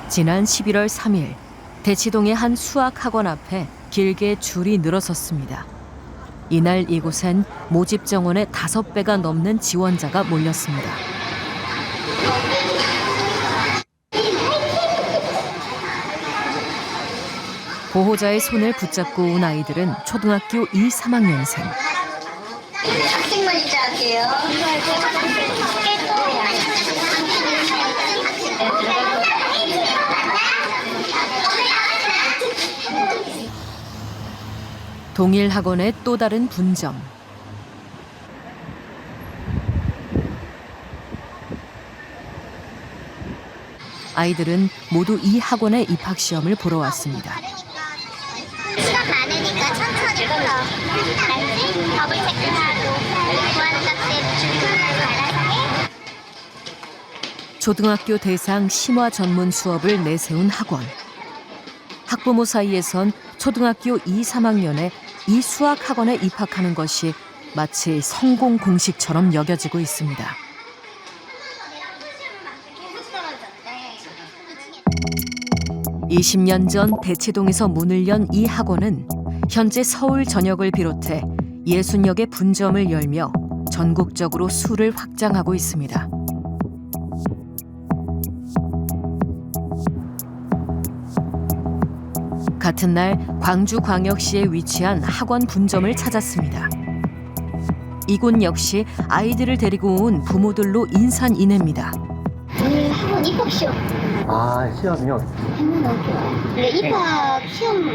지난 11월 3일 대치동의 한 수학학원 앞에 길게 줄이 늘어섰습니다. 이날 이곳엔 모집 정원의 5배가 넘는 지원자가 몰렸습니다. 보호자의 손을 붙잡고 온 아이들은 초등학교 2, 3학년생. 학생만 입장할게요. 동일 학원의 또 다른 분점. 아이들은 모두 이 학원의 입학 시험을 보러 왔습니다. 시간 많으니까 천천히 풀어. 알지? 더블 체크하고 구하는 값에 줄거리를 알아서 해. 초등학교 대상 심화 전문 수업을 내세운 학원. 학부모 사이에선 초등학교 2, 3학년에 이 수학학원에 입학하는 것이 마치 성공 공식처럼 여겨지고 있습니다. 20년 전 대치동에서 문을 연 이 학원은 현재 서울 전역을 비롯해 60여 개 분점을 열며 전국적으로 수를 확장하고 있습니다. 같은 날 광주광역시에 위치한 학원 분점을 찾았습니다. 이곳 역시 아이들을 데리고 온 부모들로 인산인해입니다. 오늘 학원 입학 시험 아, 시험이요? 했는 너무 좋아요. 원래 입학 시험이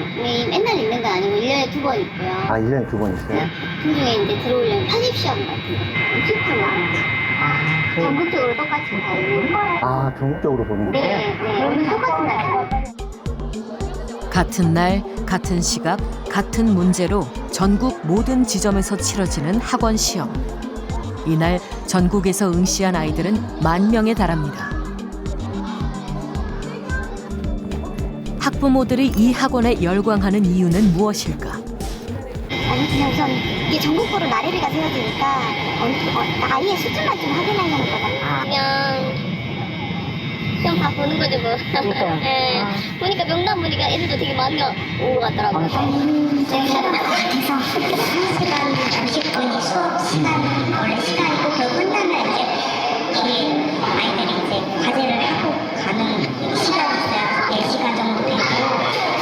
맨날 있는 거 아니고 1년에 2번 있고요. 아, 1년에 2번 있어요? 그 중에 이제 들어오려면 편입 시험 같은 거 엄청 많아요. 전국적으로 똑같이 다 있는 거예요. 아, 전국적으로 보는 거예요? 네. 오늘 똑같은 날. 같은 날, 같은 시각, 같은 문제로 전국 모든 지점에서 치러지는 학원 시험. 이날 전국에서 응시한 아이들은 10,000명에 달합니다. 학부모들이 이 학원에 열광하는 이유는 무엇일까? 아니 그냥 우선 이게 전국으로 나래비가 세워지니까 아이의 수준만 좀 확인하려는 거다. 그냥 시험 다 보는 거죠 뭐. 네. 보니까 명단 보니까 애들도 되게 많이 온 것 같더라고요. 시간 같아서 1시간 30분이 수업 시간은 원래 시간이고 그거 끝나면 이제 뒤에 아이들이 이제 과제를 하고 가는 시간이 있어요. 4시간 정도 되고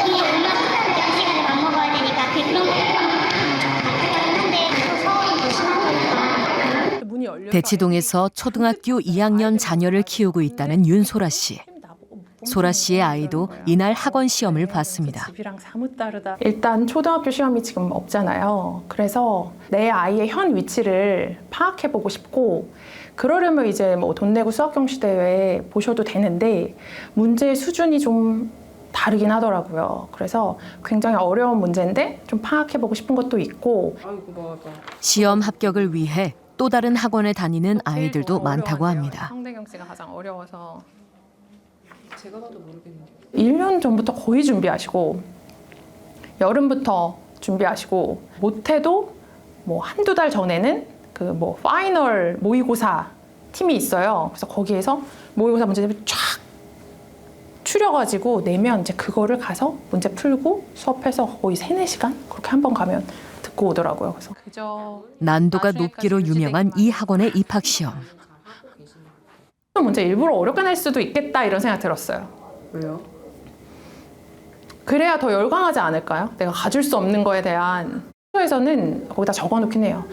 뒤에 얼마 끝나면 2시간에 밥 먹어야 되니까 그런 거 답답하긴 한데 또 서울은 더 심한 거니까. 대치동에서 초등학교 2학년 자녀를 키우고 있다는 윤소라 씨. 소라 씨의 아이도 이날 학원 시험을 봤습니다. 집이랑 사뭇 다르다. 일단 초등학교 시험이 지금 없잖아요. 그래서 내 아이의 현 위치를 파악해보고 싶고 그러려면 이제 뭐 돈 내고 수학경시대회 보셔도 되는데 문제의 수준이 좀 다르긴 하더라고요. 그래서 굉장히 어려운 문제인데 좀 파악해보고 싶은 것도 있고. 시험 합격을 위해 또 다른 학원에 다니는 아이들도 많다고 합니다. 성대경 씨가 가장 어려워서. 제가 봐도 모르겠는데. 1년 전부터 거의 준비하시고 여름부터 준비하시고 못해도 뭐 한두 달 전에는 그 뭐 파이널 모의고사 팀이 있어요. 그래서 거기에서 모의고사 문제집을 쫙 추려가지고 내면 이제 그거를 가서 문제 풀고 수업해서 거의 3-4시간 그렇게 한 번 가면 듣고 오더라고요. 그래서 난도가 높기로 유명한 이 학원의 입학 시험. 문제 일부러 어렵게 낼 수도 있겠다 이런 생각 들었어요. 왜요? 그래야 더 열광하지 않을까요? 내가 가질 수 없는 거에 대한. 에서는 거기다 적어놓긴 해요.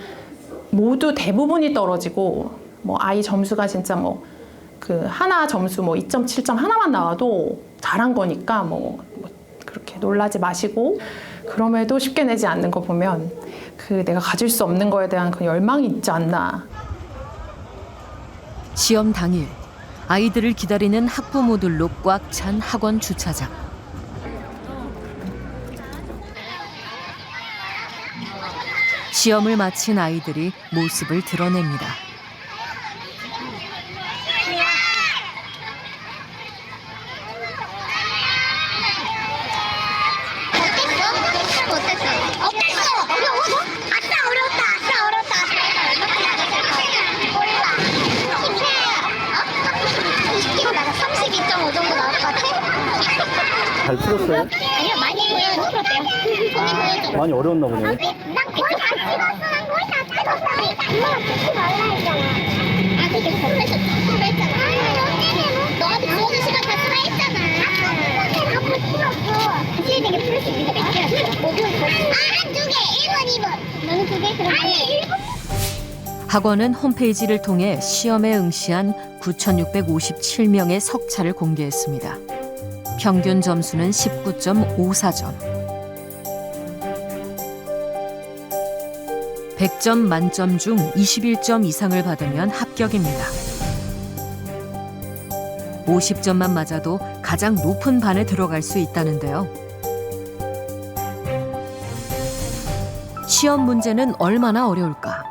모두 대부분이 떨어지고 뭐 아이 점수가 진짜 뭐 그 하나 점수 뭐 2.7점 하나만 나와도 잘한 거니까 뭐 그렇게 놀라지 마시고 그럼에도 쉽게 내지 않는 거 보면 그 내가 가질 수 없는 거에 대한 그 열망이 있지 않나. 시험 당일 아이들을 기다리는 학부모들로 꽉 찬 학원 주차장. 시험을 마친 아이들이 모습을 드러냅니다. 나가 32.5 정도 나올 것 같아? 잘 풀었어요? 아니요, 많이 보여줬대요. 많이 어려웠나 보네요. 난 거의 다 찍었어. 난 거의 다 찍었어. 엄마가 찍지 말라 했잖아. 아, 그게 그래서 찍으라 했잖아. 너한테 주어진 시간 다 쓰라 했잖아. 다 풀었어. 지혜되게 풀을 수 있는데 몇 개였어? 뭐 풀었어? 한 두 개. 1번, 2번. 너는 두 개? 그럼 아니, 1번. 학원은 홈페이지를 통해 시험에 응시한 9,657명의 석차를 공개했습니다. 평균 점수는 19.54점. 100점 만점 중 21점 이상을 받으면 합격입니다. 50점만 맞아도 가장 높은 반에 들어갈 수 있다는데요. 시험 문제는 얼마나 어려울까?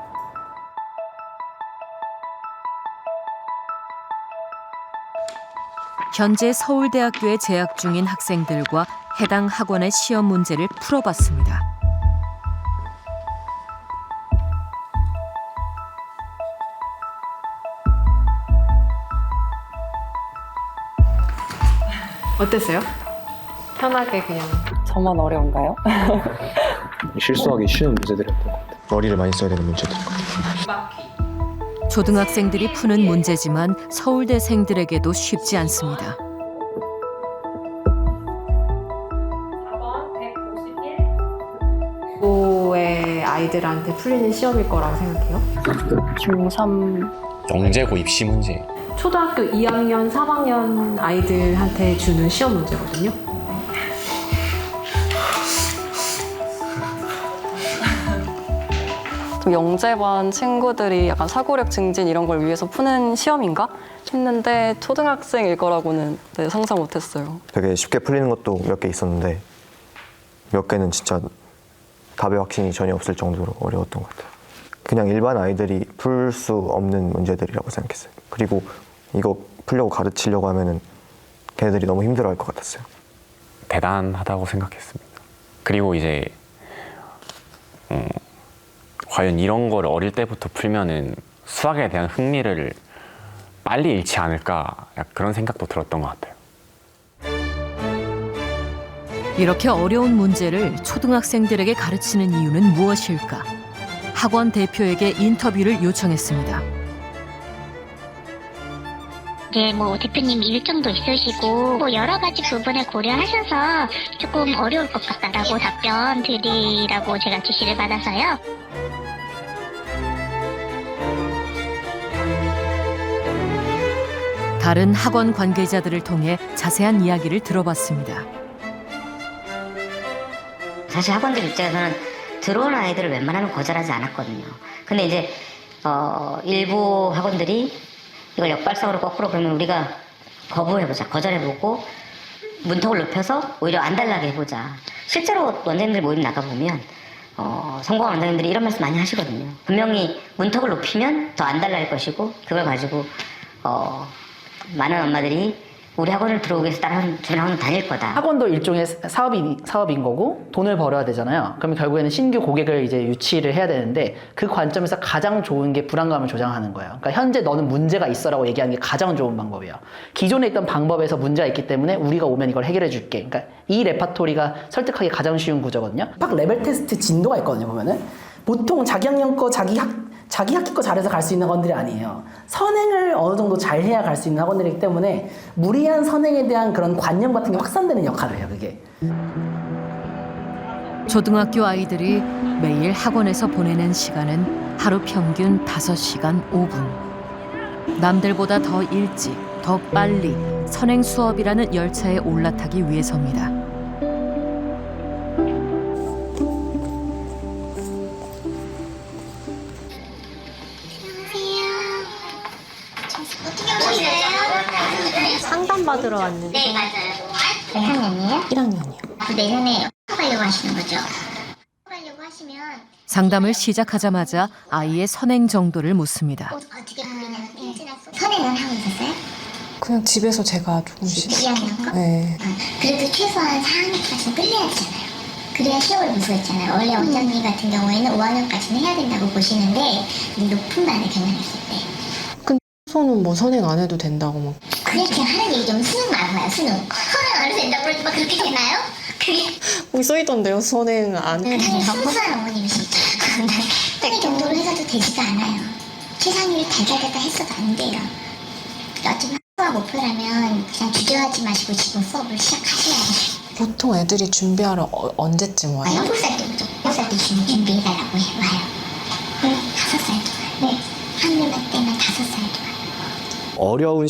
현재 서울대학교에 재학 중인 학생들과 해당 학원의 시험 문제를 풀어봤습니다. 어땠어요? 편하게 그냥. 저만 어려운가요? 실수하기 쉬운 문제들이었던 것 같아요. 머리를 많이 써야 되는 문제들인 것 같아요. 초등학생들이 푸는 문제지만 서울대생들에게도 쉽지 않습니다. 4번 151. 고의 아이들한테 풀리는 시험일 거라고 생각해요. 중3 영재고 입시 문제. 초등학교 2학년, 3학년 아이들한테 주는 시험 문제거든요. 좀 영재반 친구들이 약간 사고력 증진 이런 걸 위해서 푸는 시험인가 했는데 초등학생일 거라고는 상상 못했어요. 되게 쉽게 풀리는 것도 몇 개 있었는데 몇 개는 진짜 답의 확신이 전혀 없을 정도로 어려웠던 것 같아요. 그냥 일반 아이들이 풀 수 없는 문제들이라고 생각했어요. 그리고 이거 풀려고 가르치려고 하면은 걔네들이 너무 힘들어할 것 같았어요. 대단하다고 생각했습니다. 그리고 이제 과연 이런 걸 어릴 때부터 풀면은 수학에 대한 흥미를 빨리 잃지 않을까, 약간 그런 생각도 들었던 것 같아요. 이렇게 어려운 문제를 초등학생들에게 가르치는 이유는 무엇일까? 학원 대표에게 인터뷰를 요청했습니다. 네, 뭐 대표님 일정도 있으시고 뭐 여러 가지 부분을 고려하셔서 조금 어려울 것 같다라고 답변 드리라고 제가 지시를 받아서요. 다른 학원 관계자들을 통해 자세한 이야기를 들어봤습니다. 사실 학원들 입장에서는 들어오는 아이들을 웬만하면 거절하지 않았거든요. 근데 이제 일부 학원들이 이걸 역발상으로 거꾸로 그러면 우리가 거부해보자, 거절해보고 문턱을 높여서 오히려 안 달라게 해보자. 실제로 원장님들 모임 나가보면 성공한 원장님들이 이런 말씀 많이 하시거든요. 분명히 문턱을 높이면 더 안 달라할 것이고 그걸 가지고 많은 엄마들이 우리 학원을 들어오기 위해서 다른 주변 학원 다닐 거다. 학원도 일종의 사업인 거고 돈을 벌어야 되잖아요. 그러면 결국에는 신규 고객을 이제 유치를 해야 되는데 그 관점에서 가장 좋은 게 불안감을 조장하는 거예요. 그러니까 현재 너는 문제가 있어라고 얘기하는 게 가장 좋은 방법이에요. 기존에 있던 방법에서 문제가 있기 때문에 우리가 오면 이걸 해결해 줄게. 그러니까 이 레파토리가 설득하기 가장 쉬운 구조거든요. 학 레벨 테스트 진도가 있거든요. 보면은 보통 자기 학년 거 자기 학기 거 잘해서 갈 수 있는 학원들이 아니에요. 선행을 어느 정도 잘 해야 갈 수 있는 학원들이기 때문에 무리한 선행에 대한 그런 관념 같은 게 확산되는 역할을 해요. 그게. 초등학교 아이들이 매일 학원에서 보내는 시간은 하루 평균 5시간 5분. 남들보다 더 일찍, 더 빨리 선행 수업이라는 열차에 올라타기 위해서입니다. 상담받으러 왔는데. 네, 맞아요. 몇 학년이에요? 1학년이요. 내년에 가려고 하시는 거죠? 가려고 하시면 상담을 시작하자마자 아이의 선행 정도를 묻습니다. 어떻게 선행은 하고 있었어요? 그냥 집에서 제가 조금씩. 2학년 거? 네. 그래도 최소한 4학년까지는 끌려야 되잖아요. 그래야 시험을 무수했잖아요. 원래 원장님 같은 경우에는 5학년까지는 해야 된다고 보시는데 높은 반에 견학했을 때 근데 소는 뭐 선행 안 해도 된다고 막. 그렇게 하는 얘기 좀 수능 말고요. 수능. 서른 안 해도 된다고 그러지 막 그렇게 되나요? 그게 거기 써있던데요. 선행 안 해. 당연히 20살 어머님이시죠. 이 정도로 해서도 되지가 않아요. 계산율이 달달달달 했어도 안 돼요. 어쩌면 학부가 목표라면 그냥 주저하지 마시고 지금 수업을 시작하셔야 돼요. 보통 애들이 준비하러 언제쯤 와요? 7살 때부터 6살 때 준비해달라고 와요. 5살도 와요. 네. 한글만 때면 5살도 와요. 어려운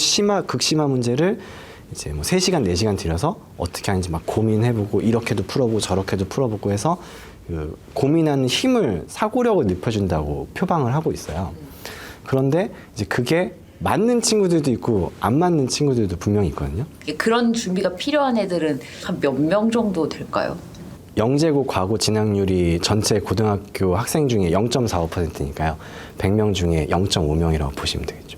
극심한 문제를 이제 뭐 3시간, 4시간 들여서 어떻게 하는지 막 고민해보고 이렇게도 풀어보고 저렇게도 풀어보고 해서 그 고민하는 힘을 사고력을 높여준다고 표방을 하고 있어요. 그런데 이제 그게 맞는 친구들도 있고 안 맞는 친구들도 분명히 있거든요. 그런 준비가 필요한 애들은 한 몇 명 정도 될까요? 영재고 과고 진학률이 전체 고등학교 학생 중에 0.45%니까요. 100명 중에 0.5명이라고 보시면 되겠죠.